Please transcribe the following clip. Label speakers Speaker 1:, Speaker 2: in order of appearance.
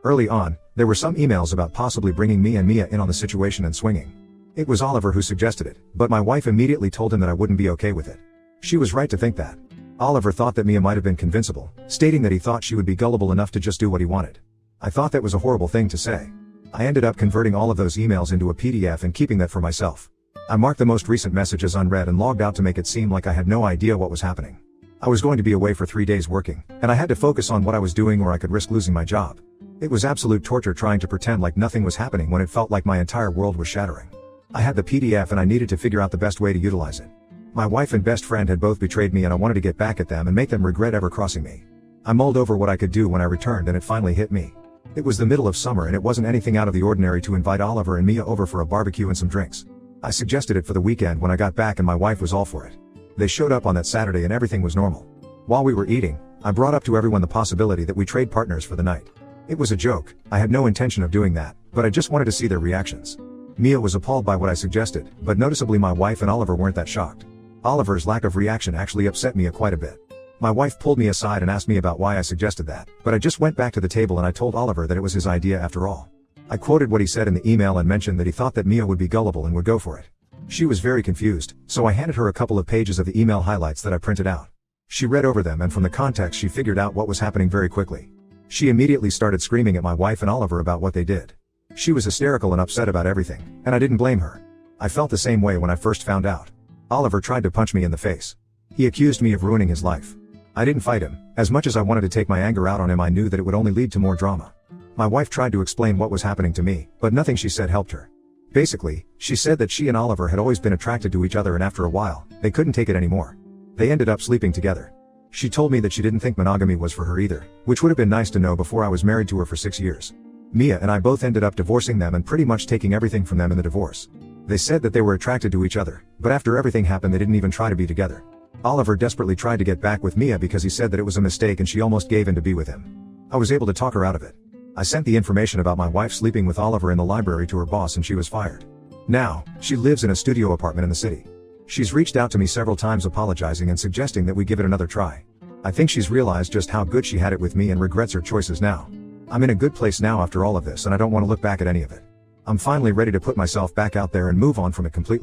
Speaker 1: Early on, there were some emails about possibly bringing me and Mia in on the situation and swinging. It was Oliver who suggested it, but my wife immediately told him that I wouldn't be okay with it. She was right to think that. Oliver thought that Mia might have been convincible, stating that he thought she would be gullible enough to just do what he wanted. I thought that was a horrible thing to say. I ended up converting all of those emails into a PDF and keeping that for myself. I marked the most recent messages unread and logged out to make it seem like I had no idea what was happening. I was going to be away for 3 days working, and I had to focus on what I was doing or I could risk losing my job. It was absolute torture trying to pretend like nothing was happening when it felt like my entire world was shattering. I had the PDF and I needed to figure out the best way to utilize it. My wife and best friend had both betrayed me and I wanted to get back at them and make them regret ever crossing me. I mulled over what I could do when I returned and it finally hit me. It was the middle of summer and it wasn't anything out of the ordinary to invite Oliver and Mia over for a barbecue and some drinks. I suggested it for the weekend when I got back and my wife was all for it. They showed up on that Saturday and everything was normal. While we were eating, I brought up to everyone the possibility that we trade partners for the night. It was a joke, I had no intention of doing that, but I just wanted to see their reactions. Mia was appalled by what I suggested, but noticeably my wife and Oliver weren't that shocked. Oliver's lack of reaction actually upset Mia quite a bit. My wife pulled me aside and asked me about why I suggested that, but I just went back to the table and I told Oliver that it was his idea after all. I quoted what he said in the email and mentioned that he thought that Mia would be gullible and would go for it. She was very confused, so I handed her a couple of pages of the email highlights that I printed out. She read over them and from the context she figured out what was happening very quickly. She immediately started screaming at my wife and Oliver about what they did. She was hysterical and upset about everything, and I didn't blame her. I felt the same way when I first found out. Oliver tried to punch me in the face. He accused me of ruining his life. I didn't fight him. As much as I wanted to take my anger out on him, I knew that it would only lead to more drama. My wife tried to explain what was happening to me, but nothing she said helped her. Basically, she said that she and Oliver had always been attracted to each other and after a while, they couldn't take it anymore. They ended up sleeping together. She told me that she didn't think monogamy was for her either, which would have been nice to know before I was married to her for 6 years. Mia and I both ended up divorcing them and pretty much taking everything from them in the divorce. They said that they were attracted to each other, but after everything happened they didn't even try to be together. Oliver desperately tried to get back with Mia because he said that it was a mistake and she almost gave in to be with him. I was able to talk her out of it. I sent the information about my wife sleeping with Oliver in the library to her boss and she was fired. Now, she lives in a studio apartment in the city. She's reached out to me several times apologizing and suggesting that we give it another try. I think she's realized just how good she had it with me and regrets her choices now. I'm in a good place now after all of this and I don't want to look back at any of it. I'm finally ready to put myself back out there and move on from it completely.